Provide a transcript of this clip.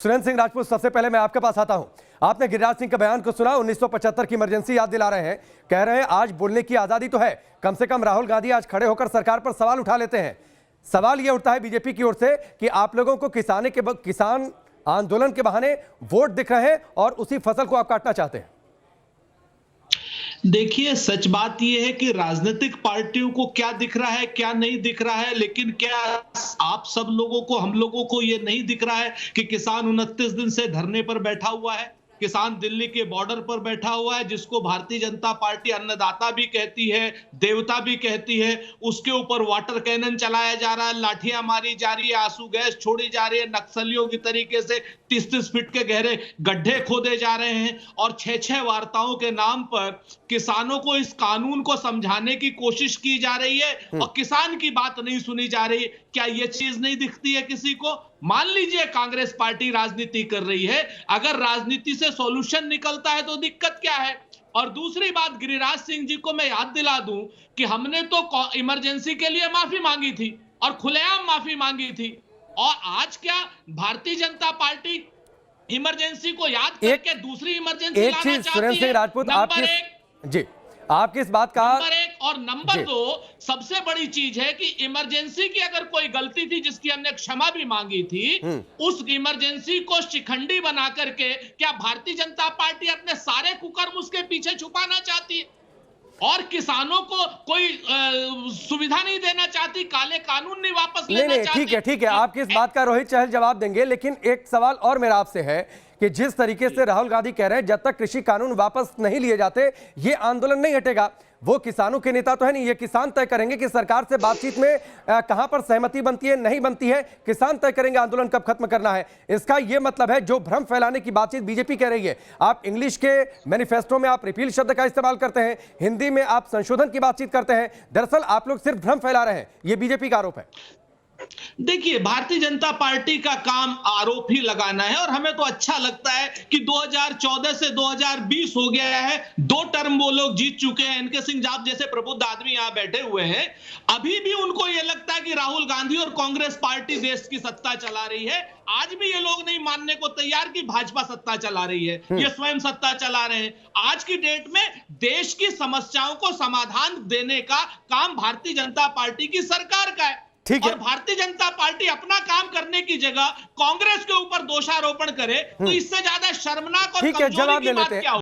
सुरेंद्र सिंह राजपूत, सबसे पहले मैं आपके पास आता हूं। आपने गिरिराज सिंह के बयान को सुना, 1975 की इमरजेंसी याद दिला रहे हैं, कह रहे हैं आज बोलने की आजादी तो है, कम से कम राहुल गांधी आज खड़े होकर सरकार पर सवाल उठा लेते हैं। सवाल यह उठता है बीजेपी की ओर से कि आप लोगों को किसान आंदोलन के बहाने वोट दिख रहे हैं और उसी फसल को आप काटना चाहते हैं। देखिए, सच बात यह है कि राजनीतिक पार्टियों को क्या दिख रहा है क्या नहीं दिख रहा है, लेकिन क्या आप सब लोगों को, हम लोगों को यह नहीं दिख रहा है कि किसान 29 दिन से धरने पर बैठा हुआ है। किसान दिल्ली के बॉर्डर पर बैठा हुआ है, जिसको भारतीय जनता पार्टी अन्नदाता भी कहती है, देवता भी कहती है। उसके ऊपर वाटर कैनन चलाया जा रहा है, लाठियां मारी जा रही है, आंसू गैस छोड़ी जा रही है, नक्सलियों की तरीके से 30-30 फीट के गहरे गड्ढे खोदे जा रहे हैं और 6-6 वार्ताओं के नाम पर किसानों को इस कानून को समझाने की कोशिश की जा रही है और किसान की बात नहीं सुनी जा रही। क्या यह चीज नहीं दिखती है किसी को? मान लीजिए कांग्रेस पार्टी राजनीति कर रही है, अगर राजनीति से सॉल्यूशन निकलता है तो दिक्कत क्या है? और दूसरी बात, गिरिराज सिंह जी को मैं याद दिला दूं कि हमने तो इमरजेंसी के लिए माफी मांगी थी और खुलेआम माफी मांगी थी, और आज क्या भारतीय जनता पार्टी इमरजेंसी को याद करके दूसरी इमरजेंसी लाना चाहती है? सुरेंद्र सिंह राजपूत, आपकी इस बात का नंबर एक, और नंबर दो, सबसे बड़ी चीज है कि इमरजेंसी की अगर कोई गलती थी जिसकी हमने क्षमा भी मांगी थी, उस इमरजेंसी को शिखंडी बना करके क्या भारतीय जनता पार्टी अपने सारे कुकर्म उसके पीछे छुपाना चाहती है और किसानों को कोई सुविधा नहीं देना चाहती, काले कानून नहीं वापस लेना चाहती? ठीक है, आपकी इस बात का रोहित चहल जवाब देंगे, लेकिन एक सवाल और मेरा आपसे है कि जिस तरीके से राहुल गांधी कह रहे हैं जब तक कृषि कानून वापस नहीं लिए जाते ये आंदोलन नहीं हटेगा। वो किसानों के नेता तो है नहीं, ये किसान तय करेंगे कि सरकार से बातचीत में कहां पर सहमति बनती है नहीं बनती है, किसान तय करेंगे आंदोलन कब खत्म करना है। इसका ये मतलब है जो भ्रम फैलाने की बातचीत बीजेपी कह रही है, आप इंग्लिश के मैनिफेस्टो में आप रिपील शब्द का इस्तेमाल करते हैं, हिंदी में आप संशोधन की बातचीत करते हैं, दरअसल आप लोग सिर्फ भ्रम फैला रहे हैं, ये बीजेपी का आरोप है। देखिए, भारतीय जनता पार्टी का काम आरोप ही लगाना है और हमें तो अच्छा लगता है कि 2014 से 2020 हो गया है, 2 टर्म वो लोग जीत चुके हैं। एनके सिंह जाप जैसे प्रबुद्ध आदमी यहां बैठे हुए हैं, अभी भी उनको यह लगता है कि राहुल गांधी और कांग्रेस पार्टी देश की सत्ता चला रही है। आज भी ये लोग नहीं मानने को तैयार कि भाजपा सत्ता चला रही है, ये स्वयं सत्ता चला रहे हैं। आज की डेट में देश की समस्याओं को समाधान देने का काम भारतीय जनता पार्टी की सरकार का है। और भारतीय जनता पार्टी अपना काम करने की जगह कांग्रेस के ऊपर दोषारोपण करे तो इससे ज्यादा शर्मनाक और कमजोरी की बात क्या हो?